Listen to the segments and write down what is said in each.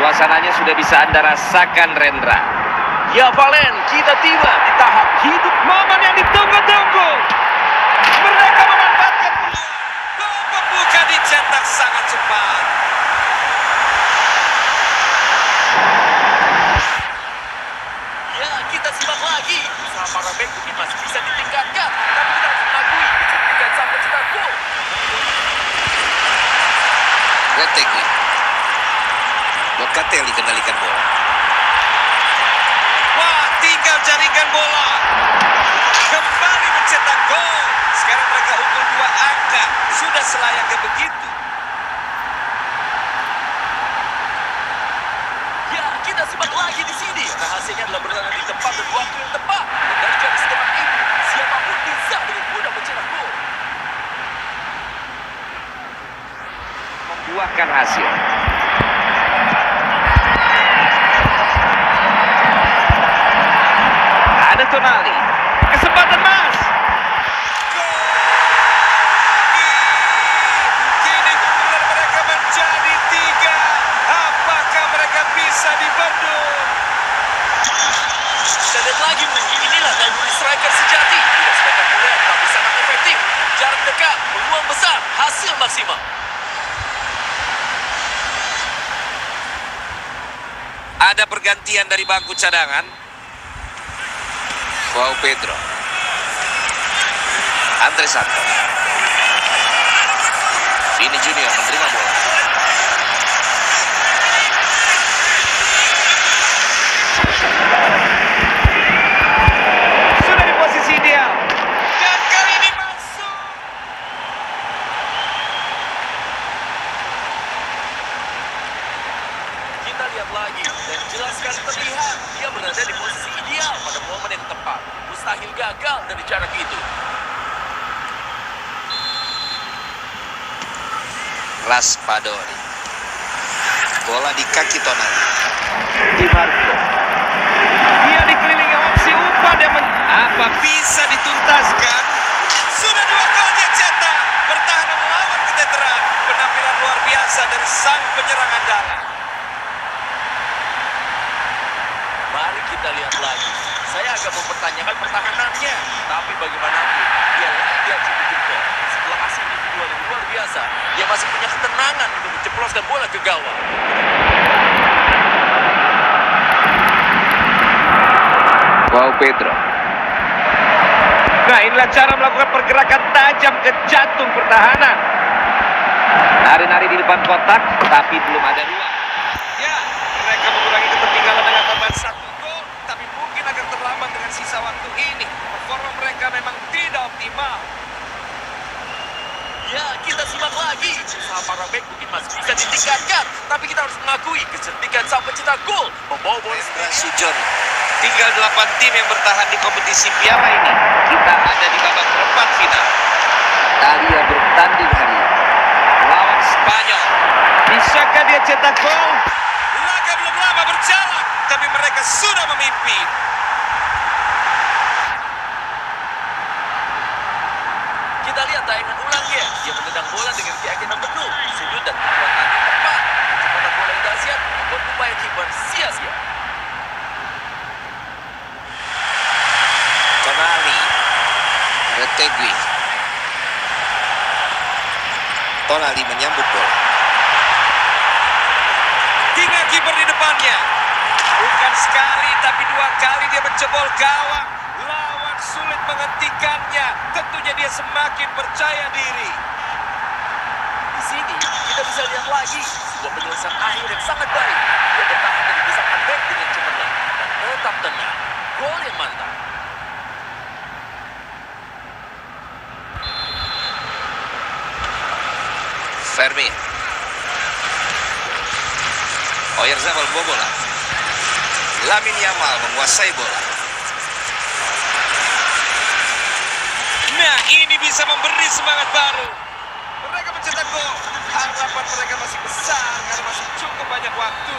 Suasananya sudah bisa Anda rasakan, Rendra. Ya Valen, kita tiba di tahap hidup momen yang ditunggu-tunggu. Mereka memanfaatkan peluang. Gol pembuka dicetak sangat cepat. Ya, kita simak lagi. Usaha para bek mungkin masih bisa ditingkatkan, tapi kita harus mengakui kecerdikan sang pencetak gol. Retegui. Locatelli kendalikan bola. Wah, tinggal jaringkan bola. Kembali mencetak gol. Sekarang mereka unggul 2 angka. Sudah selayaknya begitu. Ya, kita simak lagi di sini. Rahasianya adalah berada di tempat dan waktu yang tepat. Dan dari setelah itu, siapapun bisa dengan mudah mencetak gol. Membuahkan hasil. Ada Tonali. Kesempatan Mas. Kini keunggulan mereka menjadi 3. Apakah mereka bisa dibendung? Kita lihat lagi, Bu. Inilah naluri striker sejati. Tidak spektakuler, tapi sangat efektif. Jarak dekat, peluang besar, hasil maksimal. Ada pergantian dari bangku cadangan. Joao Pedro. Andre Santos. Vini Junior menerima bola. Sudah di posisi ideal. Dan kali ini masuk. Kita lihat lagi dan jelaskan terlihat dia berada di posisi ideal pada momen yang tepat. Mustahil gagal dari jarak itu. Raspadori. Bola di kaki Tonali. Di Marco. Dia dikelilingi opsi umpan dan Apa bisa dituntaskan? Sudah 2 gol dia cetak. Bertahan melawan keteteran. Penampilan luar biasa dari sang penyerang andalan. Mari kita lihat lagi. Saya agak mempertanyakan pertahanannya. Tapi bagaimanapun, dia layak cukup jempol. Setelah hasil individual yang luar biasa, dia masih punya ketenangan untuk menceploskan bola ke gawang. Joao Pedro. Nah, inilah cara melakukan pergerakan tajam ke jantung pertahanan. Nari-nari di depan kotak, tapi belum ada ruang. Ya, mereka mengurangi ketertinggalan dengan tambahan 1 gol, tapi mungkin akan terlambat dengan sisa waktu ini. Performa mereka memang tidak optimal. Ya, kita simak lagi. Usaha para bek mungkin masih bisa ditingkatkan, tapi kita harus mengakui kecerdikan sang pencetak gol membawa bola Ezra sendiri. Sujono. Tinggal 8 tim yang bertahan di kompetisi Piala ini, kita ada di babak perempat final. Italia bertanding hari ini melawan Spanyol. Bisakah dia cetak gol? Laga belum lama berjalan, tapi mereka sudah memimpin. Kita lihat tayangan ulangnya. Dia menendang bola dengan keyakinan penuh. Sudut dan pukulan kaki tepat. Kecepatan bola yang dahsyat membuat upaya kiper sia-sia. Tonali. Retegui. Tonali menyambut bola. Tinggal kiper di depannya. Bukan sekali, tapi 2 kali dia menjebol gawang. Lawan sulit menghentikannya. Tentunya dia semakin percaya diri. Di sini kita bisa lihat lagi sebuah penyelesaian akhir yang sangat baik. Dia bertahan dari desakan bek dengan cemerlang dan tetap tenang. Gol yang mantap. Fermin. Oyarzabal membawa bola. Lamine Yamal menguasai bola. Nah, ini bisa memberi semangat baru. Mereka mencetak gol. Harapan mereka masih besar karena masih cukup banyak waktu.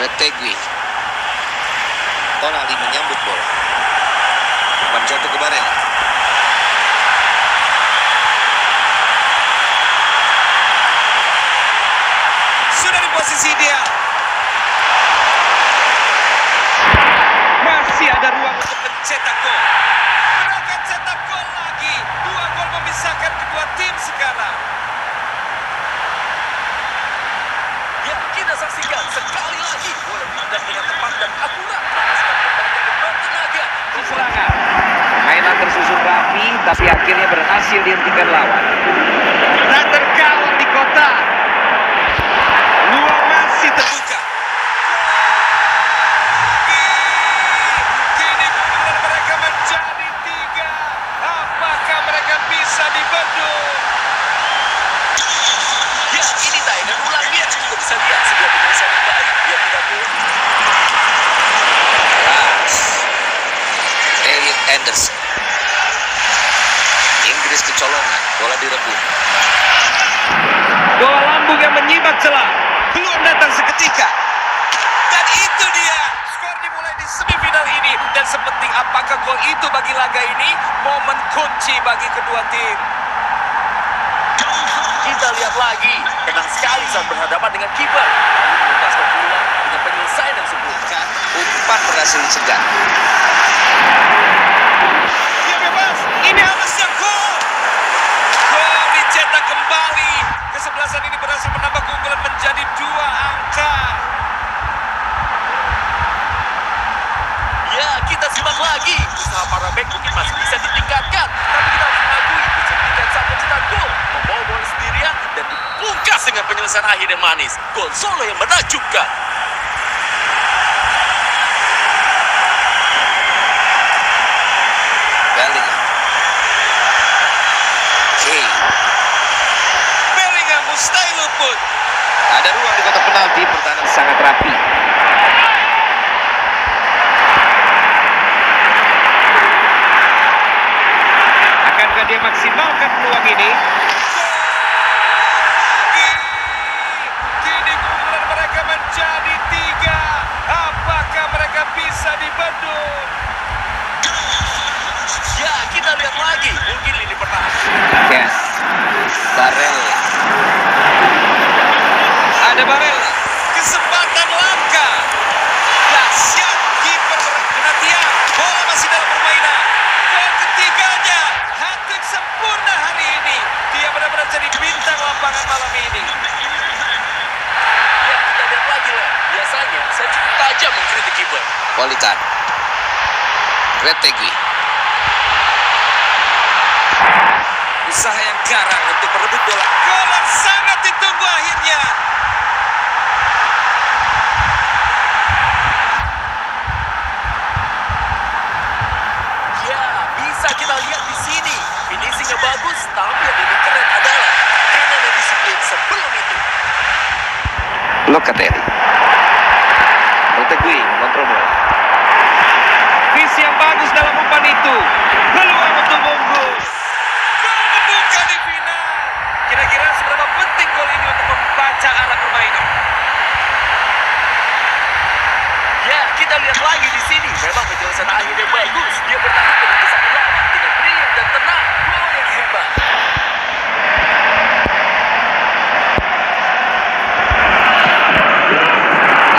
Retegui. Tonali menyambut bola. Umpan jatuh ke Barella. posisi ideal. Masih ada ruang untuk mencetak gol. Mereka cetak gol lagi. 2 gol memisahkan kedua tim sekarang. Ya, kita saksikan sekali lagi bola ditendang dengan tepat dan akurat. Menghasilkan tembakan yang bertenaga. Serangan. Permainan tersusun rapi, tapi akhirnya berhasil dihentikan lawan. Tak terkawal di kotak. Ruang masih terbuka. Kini keunggulan mereka menjadi 3. Apakah mereka bisa dibendung? Ya, ini tayangan ulangnya. Kita bisa lihat sebuah penyelesaian yang baik. Dia tidak boleh. Keras. Elliot Anderson. Inggris kecolongan. Bola direbut. Bola lambung yang menyimak celah. Peluang datang seketika. Dan itu dia. Skor dimulai di semifinal ini. Dan sepenting apakah gol itu bagi laga ini, momen kunci bagi kedua tim. Kita lihat lagi. Tenang sekali saat berhadapan dengan kiper. Lalu menuntaskan bola dengan penyelesaian yang sempurna. Umpan berhasil dicegah. Dia bebas. Ini harusnya gol. Gol dicetak kembali. Kesebelasan ini berhasil menambah keunggulan menjadi 2 angka. Ya, kita simak lagi. Usaha para bek mungkin masih bisa ditingkatkan. Tapi kita harus mengakui kecerdikan saat mencetak gol. Membawa bola sendirian dan dipungkas dengan penyelesaian akhir yang manis. Gol solo yang menakjubkan. Bellingham. Kane. Bellingham mustahil luput. Ada ruang di kotak penalti, pertahanan sangat rapi. Akankah dia maksimalkan peluang ini? Kini keunggulan mereka menjadi 3. Apakah mereka bisa dibendung? Ya, kita lihat lagi. Mungkin lini pertahanan. Yes. Barella. Ada Barella. Kesempatan langka. Dahsyat kiper berpenantian. Bola masih dalam permainan. Gol ketiganya. Hat-trick sempurna hari ini. Dia benar-benar jadi bintang lapangan malam ini. Ya, kita lihat lagi lah. Biasanya saya cukup tajam mengkritik kiper. Politan. Retegui. Usaha yang garang untuk merebut bola. Gol yang sangat ditunggu akhirnya. Ya, bisa kita lihat di sini. Finishingnya bagus, tapi yang lebih keren adalah karena ada disiplin sebelum itu. Locatelli. Retegui mengontrol bola. Visi yang bagus dalam umpan itu. Peluang untuk unggul. Gol membuka di final. Kira-kira seberapa penting gol ini untuk membaca arah permainan? Ya, kita lihat lagi di sini. Memang penjelasan akhirnya bagus. Dia bertahan dengan desakan lawan dengan brilian dan tenang. Gol yang hebat.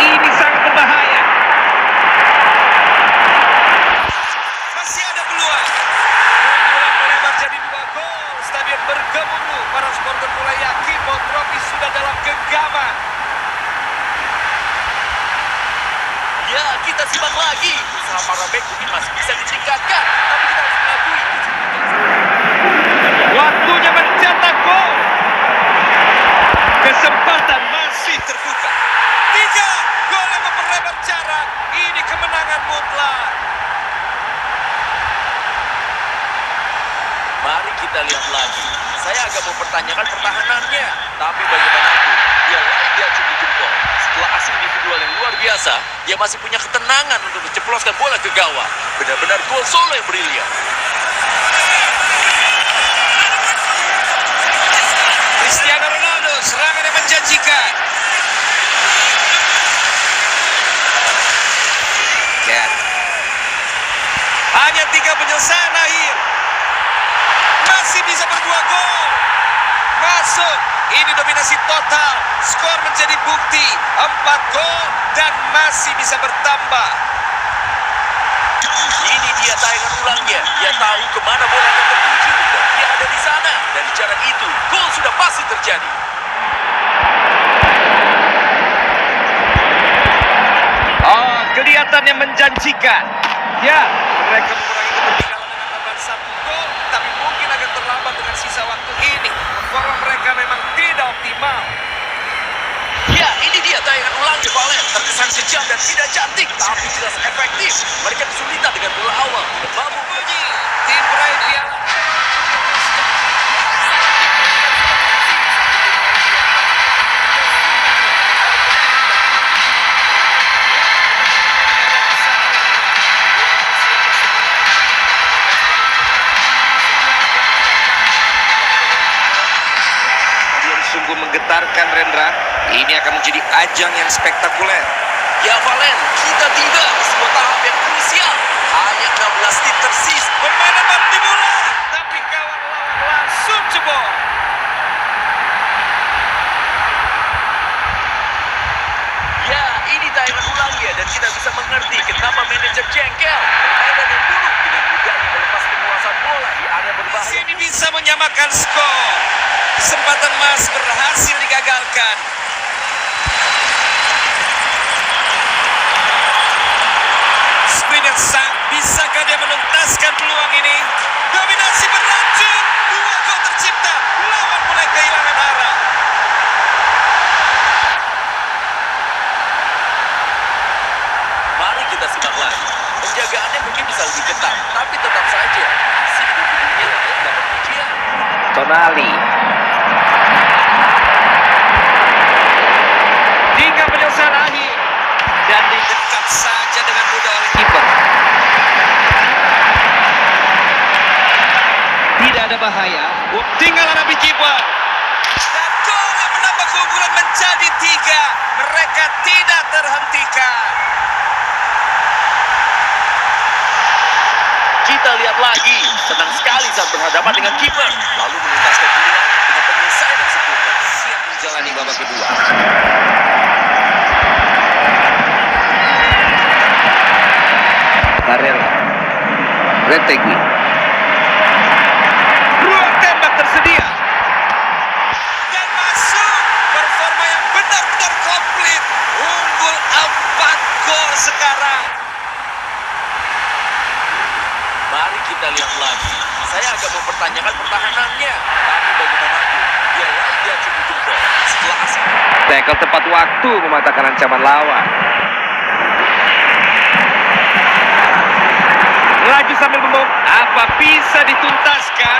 Ini sangat berbahaya. Masih ada peluang. Keunggulan melebar jadi 2 gol. Stadion bergemuruh. Para supporter mulai yakin bahwa trofi sudah dalam genggaman. Ya, kita simak lagi. Usaha para bek mungkin masih bisa ditingkatkan. Tapi kita harus mengakui Waktunya mencetak gol. Kesempatan masih terbuka. 3 gol yang memperlebar jarak. Ini kemenangan mutlak. Mari kita lihat lagi. Saya agak mempertanyakan pertahanannya. Tapi bagaimanapun, dia layak diacungi jempol. Setelah aksi individual yang luar biasa, dia masih punya ketenangan untuk menceploskan bola ke gawang. Benar-benar gol solo yang brilian. Cristiano Ronaldo, serangan yang menjanjikan. Ken. Hanya 3 penyelesaian akhir. Masih bisa berdua gol. Masuk Ini dominasi total. Skor menjadi bukti. 4 gol dan masih bisa bertambah. Ini dia tayangan ulangnya. Dia tahu kemana bola akan tertuju dan dia ada di sana. Dari jarak itu, gol sudah pasti terjadi. Oh, kelihatannya menjanjikan. Ya, Mereka mengurangi ketertinggalan dengan tambahan 1 gol, tapi mungkin agak terlambat dengan sisa waktu ini. Performa mereka memang tidak optimal. Ya, ini dia tayangan ulangnya Valen. Terkesan kejam dan tidak cantik, tapi jelas efektif. Mereka kesulitan dengan bola awal. Tidak mampu Bunyi, tim peraih piala. yang sungguh menggetarkan, Rendra. Ini akan menjadi ajang yang spektakuler. Ya Valen, kita tiba di sebuah tahap yang krusial. Hanya 16 tim tersisa. Permainan baru dimulai, tapi kawan lawan langsung jebol. Ya, ini tayangan ulangnya dan kita bisa mengerti kenapa manajer jengkel. Permainan yang buruk dengan mudahnya melepas penguasaan bola di area berbahaya. Sini bisa menyamakan skor. Kesempatan emas berhasil digagalkan. Sprint yang sang, bisakah dia menuntaskan peluang ini? Dominasi berlanjut, 2 gol tercipta, lawan mulai kehilangan arah. Mari kita simak lagi. Penjagaannya mungkin bisa lebih ketat, tapi tetap saja si pemainnya layak dapat pujian. Tonali. Hingga penyelesaian akhir. Dan Dekat saja dengan mudah oleh kiper. Tidak ada bahaya. tinggal Arabi kiper. Dan gol yang menambah keunggulan menjadi 3. Mereka tidak terhentikan. Kita lihat lagi, senang sekali saat berhadapan dengan kiper, lalu menuntaskan peluang dengan penyelesaian yang sempurna. Siap menjalani babak kedua. Barella. Retegui. Ruang tembak tersedia. Dan masuk. Performa yang benar-benar komplit. Unggul 4 gol sekarang. Mari kita lihat lagi. Saya agak mempertanyakan pertahanannya, tapi bagaimanapun, dia layak diacungi jempol. Setelah asing Tackle tepat waktu mematahkan ancaman lawan. Melaju sambil membawa. Apa bisa dituntaskan?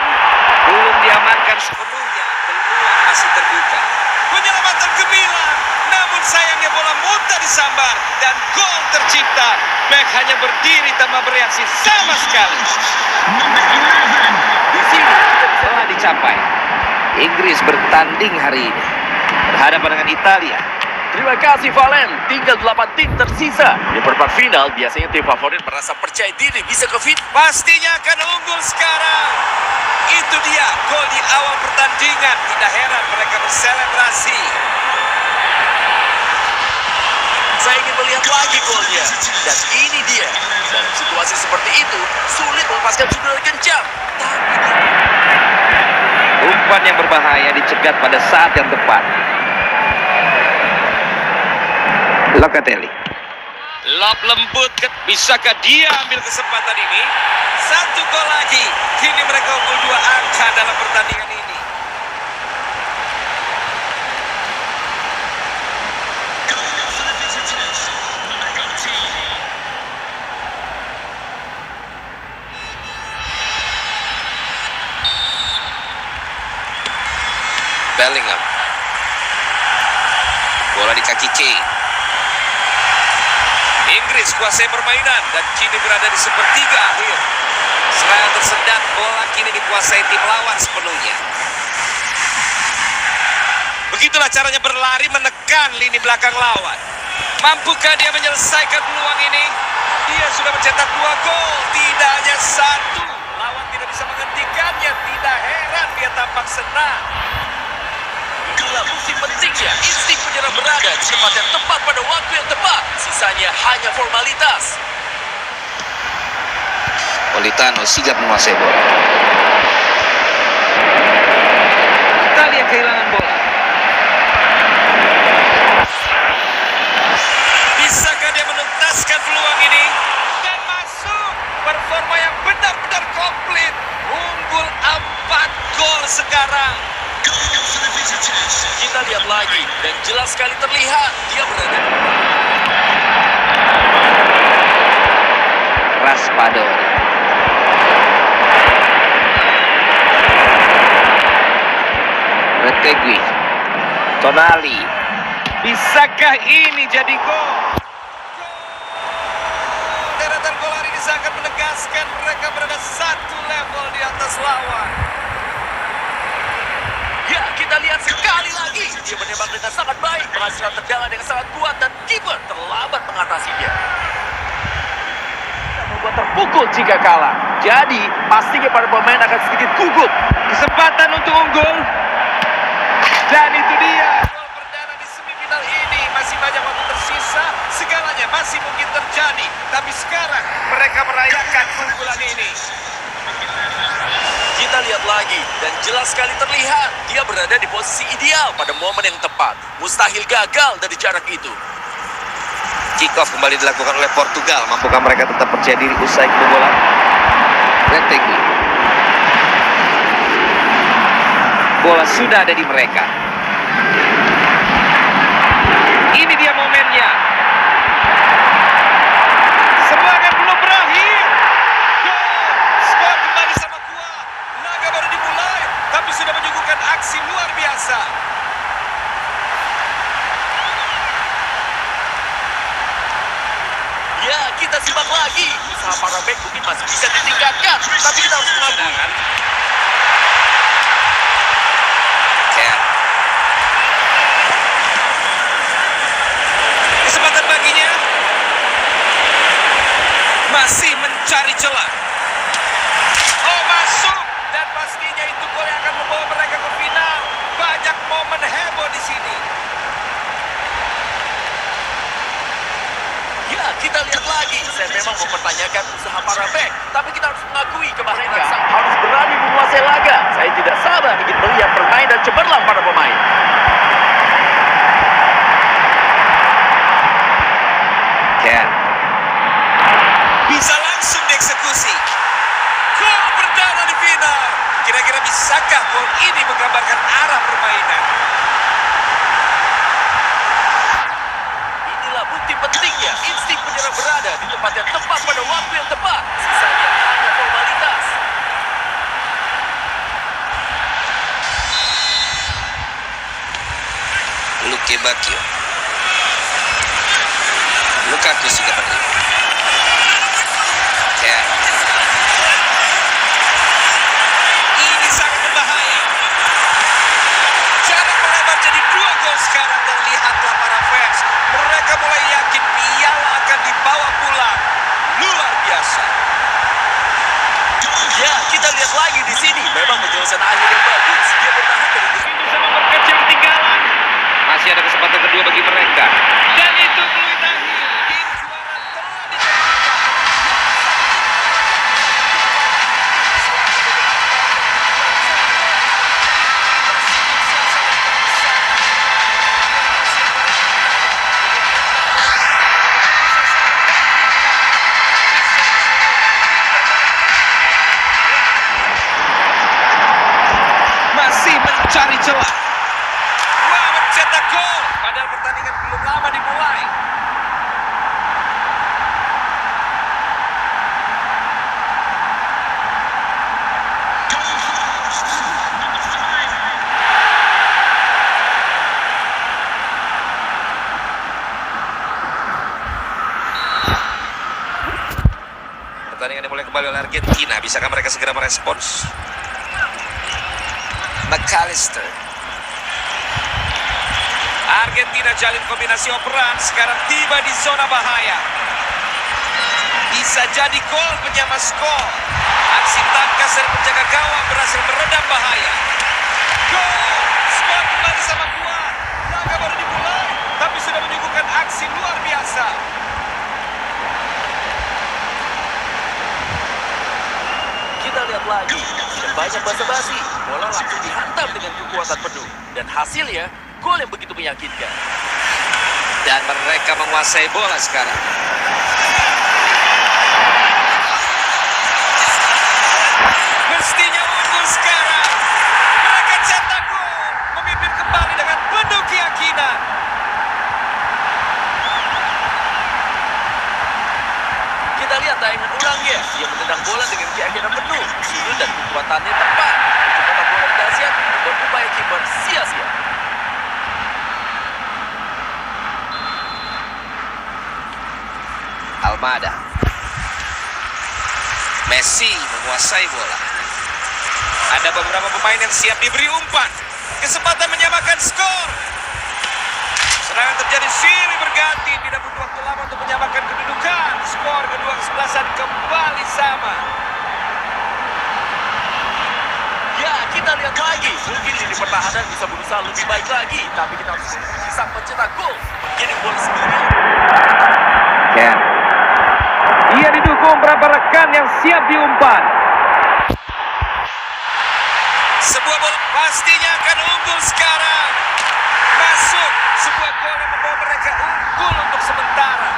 Belum diamankan Sepenuhnya peluang masih terbuka. Penyelamatan gemilang. Namun sayangnya bola mudah disambar. Dan gol tercipta. Beck hanya berdiri tanpa bereaksi sama sekali. di sini telah dicapai. Inggris bertanding hari ini berhadapan dengan Italia. Terima kasih Valen, tinggal 8 tim tersisa. Di perempat final, biasanya tim favorit merasa percaya diri bisa ke final. Pastinya akan unggul sekarang. Itu dia gol di awal pertandingan. Tidak heran mereka berselebrasi. Saya ingin melihat lagi golnya. Dan ini dia. Dalam situasi seperti itu, sulit melepaskan sudut kencang. Tapi Umpan yang berbahaya dicegat pada saat yang tepat. Locatelli. Lob lembut, bisakah dia ambil kesempatan ini? 1 gol lagi. Kini mereka unggul 2 angka dalam pertandingan ini. Bellingham. Bola di kaki Kane. Inggris kuasai permainan dan kini berada di sepertiga akhir. Serangan tersendat, bola kini dikuasai tim lawan sepenuhnya. Begitulah caranya berlari menekan lini belakang lawan. Mampukah dia menyelesaikan peluang ini? Dia sudah mencetak 2 gol, tidak hanya 1. Lawan tidak bisa menghentikannya, tidak heran dia tampak senang. Inilah bukti pentingnya insting penyerang berada di tempat yang tepat pada waktu yang tepat. Sisanya hanya formalitas. Politano sigap menguasai bola. Italia kehilangan bola. Bisakah dia menuntaskan peluang ini? Dan masuk. Performa yang benar-benar komplit. Unggul 4 gol sekarang. Kita lihat lagi dan jelas sekali terlihat dia berada di Raspadori. Retegui. Tonali. Bisakah ini jadi gol? Deretan gol hari ini sangat menegaskan mereka berada satu level di atas lawan. Ya, kita lihat sekali lagi. Dia menembak dengan sangat baik, menghasilkan tendangan dengan sangat kuat dan kiper terlambat mengatasinya. Membuat terpukul jika kalah. Jadi, pastinya para pemain akan sedikit gugup. Kesempatan untuk unggul. Dan itu dia. Gol perdana di semifinal ini masih banyak waktu tersisa. Segalanya masih mungkin terjadi. Tapi sekarang mereka merayakan keunggulan ini. Kita lihat lagi dan jelas sekali terlihat dia berada di posisi ideal pada momen yang tepat. Mustahil gagal dari jarak itu. Kick off kembali dilakukan oleh Portugal. Mampukah mereka tetap percaya diri usai kebobolan? Retegui. Bola sudah ada di mereka. Ini dia momennya. Serangan belum berakhir. Gol. Skor kembali sama kuat. Laga baru dimulai, tapi sudah menyuguhkan aksi luar biasa. Ya, kita simak lagi. Usaha para bek mungkin masih bisa ditingkatkan, tapi kita harus mengakui. Ken. Kesempatan baginya. Masih mencari celah. Oh, masuk. Dan pastinya itu gol yang akan membawa mereka ke final. Banyak momen heboh di sini. Ya, kita lihat lagi. Saya memang mempertanyakan usaha para bek, tapi kita harus mengakui kebahagiaan sang harus berani menguasai laga. Saya tidak sabar ingin melihat permainan cemerlang para pemain. Ken. Bisa langsung dieksekusi. Gol perdana di final. Kira-kira bisakah gol ini menggambarkan arah permainan? Inilah bukti pentingnya insting penyerang berada di tempat yang tepat pada waktu yang tepat. Sisanya hanya formalitas. Luke Bacchio. Lukaku sigap menerima. Ken. Ini sangat berbahaya. Jarak melebar jadi 2 gol sekarang dan lihatlah para fans. Mereka mulai yakin piala akan dibawa pulang. Luar biasa. Ya, kita lihat lagi di sini. Memang penyelesaian akhir yang bagus. Dia bertahan dari Itu sama berkecil ketinggalan. Masih ada kesempatan kedua bagi mereka. Dan itu peluit akhir. Tim juara telah ditentukan. Masih mencari celah. Wah, mencetak gol. Padahal pertandingan belum lama dimulai. Pertandingan dimulai kembali oleh Argentina. Bisakah mereka segera merespons? McAllister. Argentina jalin kombinasi operan. Sekarang tiba di zona bahaya. Bisa jadi gol penyama skor. Aksi tangkas dari penjaga gawang berhasil meredam bahaya. Gol! Skor kembali sama lagi. Tidak banyak basa-basi, bola langsung dihantam dengan kekuatan penuh. Dan hasilnya, gol yang begitu meyakinkan. Dan mereka menguasai bola sekarang. Mestinya unggul sekarang. Mereka cetak gol, memimpin kembali dengan penuh keyakinan. Kita lihat tayangan ulangnya. Dia menendang bola dengan keyakinan penuh. Sudut dan kekuatannya tepat. Kecepatan bola dahsyat membuat upaya kiper sia-sia. Almada. Messi menguasai bola. Ada beberapa pemain yang siap diberi umpan. Kesempatan menyamakan skor. Serangan terjadi silih berganti. Tidak butuh waktu lama untuk menyamakan kedudukan. Skor kedua kesebelasan kembali sama. Ya, kita lihat lagi. Mungkin lini pertahanan bisa berusaha lebih baik lagi. Tapi kita harus bisa mencetak gol. Jadi gol sendiri. Ken. Ia didukung beberapa rekan yang siap diumpan. Sebuah bola pastinya akan unggul sekarang. Masuk sebuah gol yang membawa mereka unggul untuk sementara.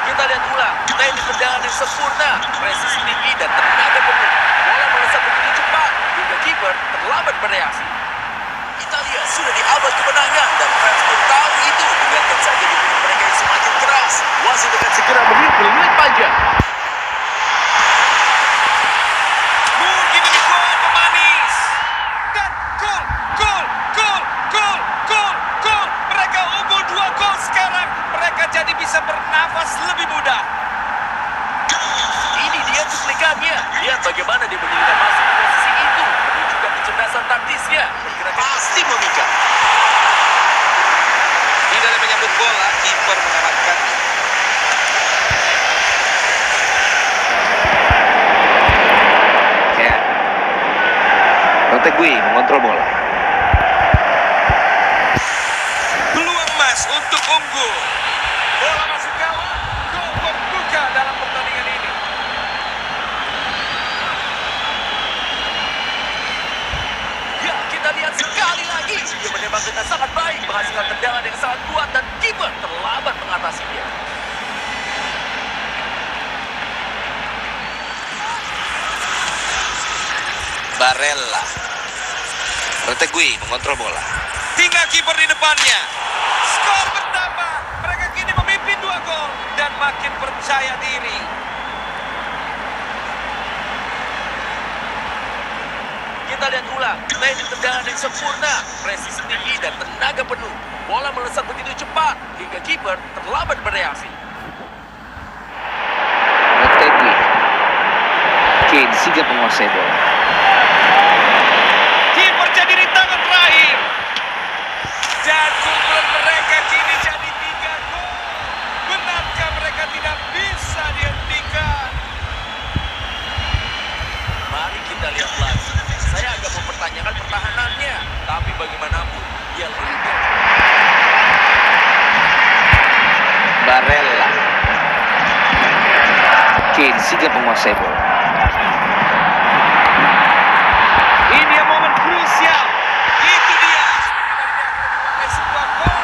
Kita lihat ulang. Teknik tendangan yang sempurna. Presisi tinggi dan tenaga penuh. Bola melesat begitu cepat. Hingga kiper terlambat bereaksi. Italia sudah di abad kemenangan dan fans pun tahu itu. Biarkan saja di tim mereka yang semakin keras. Wasit akan segera beri peluit panjang. Mungkin ini gol pemanis. Dan gol, gol, gol, gol, gol, gol. Mereka unggul 2 gol sekarang. Mereka jadi bisa bernafas lebih mudah. Ini dia cuplikannya. Lihat bagaimana dia menyelidiki masuk ke posisi itu. Menunjukkan kecerdasan taktisnya. Pergerakan pasti memikat. Tidak ada menyambut bola, kiper mengamankannya. Ken. Rotegui mengontrol bola. Peluang emas untuk unggul. Bola masuk gawang. Gol pembuka dalam pertandingan ini. Ya, kita lihat sekali lagi. Dia menembak dengan sangat baik. Menghasilkan tendangan yang sangat kuat dan kiper terlambat mengatasinya. Barella. Rotegui mengontrol bola. Tinggal kiper di depannya. Skor bertambah. Mereka kini memimpin 2 gol dan makin percaya diri. Kita lihat ulang. Teknik tendangan yang sempurna. Presisi tinggi dan tenaga penuh. Bola melesat begitu cepat. Hingga kiper terlambat bereaksi. Rotegui. Kane sigap menguasai bola. Kiper jadi di tangan terakhir. Dan kumpulan mereka kini jadi 3 gol. Benarkah mereka tidak bisa dihentikan? Mari kita lihat lagi. Saya agak mempertanyakan pertahanannya. Tapi bagaimanapun, dia lebih Barella. Kane sigap menguasai bola. Ini yang momen krusial. Itu dia. Sebuah gol.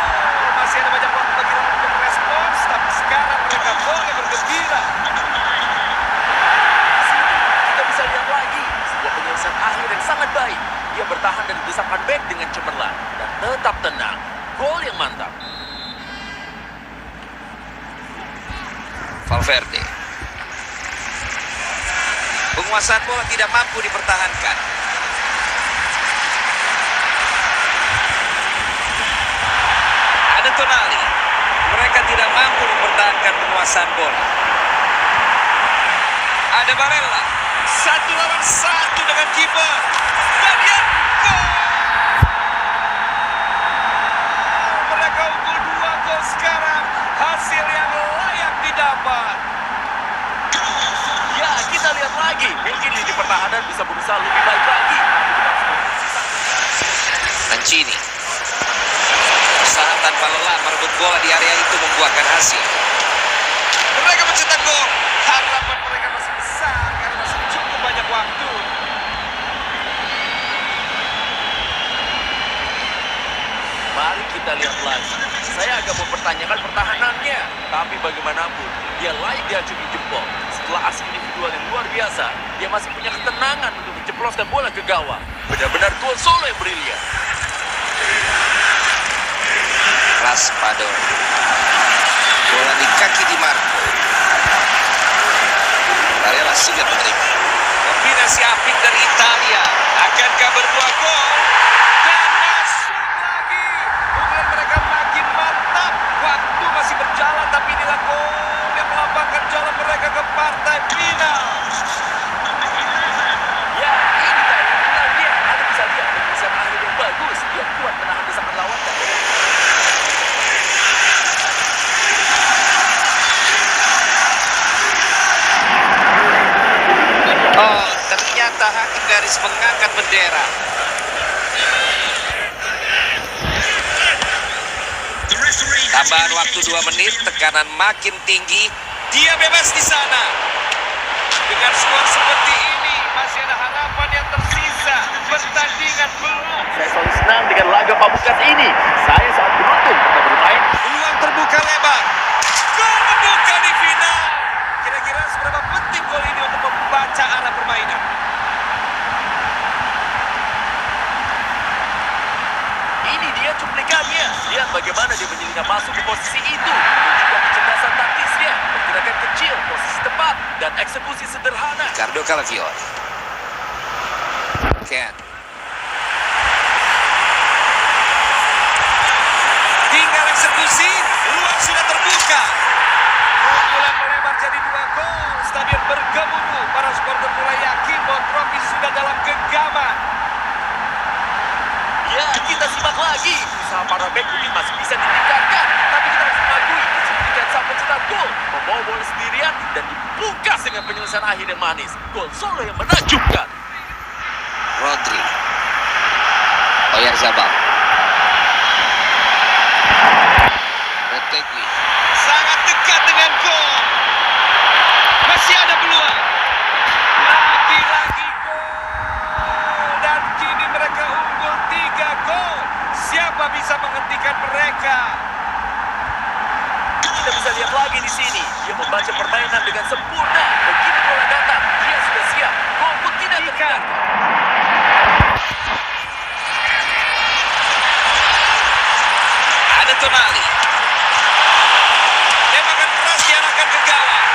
Masih ada banyak waktu bagi mereka untuk merespons. Tapi sekarang mereka boleh bergembira. Kita bisa lihat lagi sebuah penyelesaian akhir yang sangat baik. Dia bertahan dari desakan bek dengan cemerlang dan tetap tenang. Gol yang mantap. Valverde. Penguasaan bola tidak mampu dipertahankan. Ada Tonali. Mereka tidak mampu mempertahankan penguasaan bola. Ada Barella. 1 lawan 1 dengan kiper. Dan dia gol. Mereka unggul 2 gol sekarang. Hasil yang layak didapat. Ya, kita lihat lagi. Mungkin lini pertahanan bisa berusaha lebih baik lagi. Mancini. Usaha tanpa lelah merebut bola di area itu membuahkan hasil. mereka mencetak gol. Harapan mereka masih besar karena masih cukup banyak waktu. Mari kita lihat lagi. Saya agak mempertanyakan pertahanannya, tapi bagaimanapun dia layak diacungi jempol. Setelah aksi individual yang luar biasa, dia masih punya ketenangan untuk menceploskan bola ke gawang. Benar-benar gol solo yang brilian. Raspador. Bola di kaki Di Marco. Barella sigap menerima. Kombinasi apik dari Italia. Akankah berbuah gol? Dan masuk lagi. Pukulan mereka makin mantap. Waktu masih berjalan tapi inilah gol yang melambangkan jalan mereka ke partai final. Ya, ini tadi final dia. Anda bisa lihat penyelesaian akhir yang bagus. Dia kuat menahan desakan lawan dan Oh, ternyata hakim garis mengangkat bendera. Tambahan waktu 2 menit, tekanan makin tinggi. Dia bebas di sana. Dengan skor seperti ini, masih ada harapan yang tersisa. Pertandingan belum. saya selalu senang dengan laga pamungkas ini. Saya sangat beruntung pernah bermain. Peluang terbuka lebar. Gol membuka di final. Kira-kira seberapa penting gol ini untuk membaca arah permainan? Ini dia cuplikannya. Lihat bagaimana dia menyelinap masuk ke posisi itu. Menunjukkan kecerdasan taktisnya, pergerakan kecil, posisi tepat, dan eksekusi sederhana. Ricardo Calafiori. Ken. Tinggal eksekusi, ruang sudah terbuka. Pukulan melebar jadi 2 gol. Stadion bergemuruh. Para supporter mulai yakin bahwa trofi sudah dalam genggaman. Ya, kita simak lagi. Usaha para bek ini masih bisa ditingkatkan. Tapi kita harus mengakui kesulitan saat mencetak gol. Membawa bola sendirian dan dipungkas dengan penyelesaian akhir yang manis. Gol solo yang menakjubkan. Rodri. Oyarzabal. Retegui. Sangat dekat dengan gol. Masih ada peluang. Lagi-lagi gol. Dan kini mereka unggul 3 gol. Siapa bisa menghentikan mereka? Kita bisa lihat lagi di sini. Dia membaca permainan dengan sempurna. Begitu bola datang, dia sudah siap. Gol pun tidak terhindarkan. Ada Tonali. Tembakan keras diarahkan ke gawang.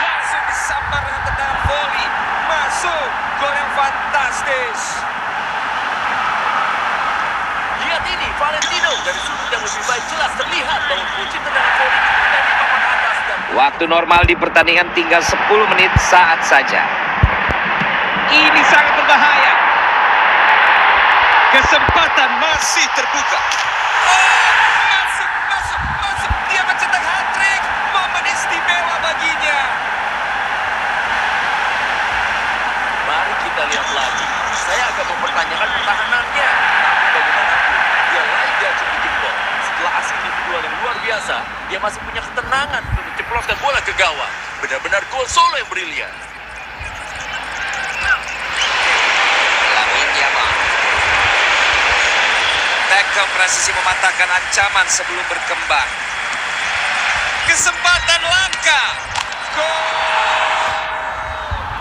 Langsung disambar dengan tendangan voli. Masuk. Gol yang fantastis. Lihat ini, Valentino dari sudut yang lebih baik jelas terlihat bahwa kunci tendangan voli itu dari papan atas dan Waktu normal di pertandingan tinggal 10 menit saat saja. Ini sangat berbahaya. Kesempatan masih terbuka. Oh, masuk. Dia mencetak hat-trick. Momen istimewa baginya. mari kita lihat lagi. Saya agak mempertanyakan pertahanannya, tapi bagaimanapun dia layak diacungi jempol. Setelah aksi individual yang luar biasa, dia masih punya ketenangan untuk menceploskan bola ke gawang. Benar-benar gol solo yang brilian. Lamine Yamal. Tackle presisi mematahkan ancaman sebelum berkembang. Kesempatan langka. Gol.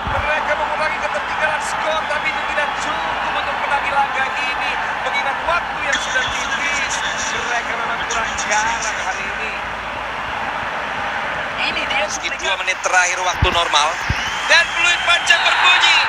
Mereka mengurangi ketertinggalan skor, tapi itu tidak cukup untuk menangi laga ini. Mengingat waktu yang sudah tipis, mereka memang kurang garang hari ini. Ini dia Meski 2 menit terakhir waktu normal. Dan peluit panjang berbunyi.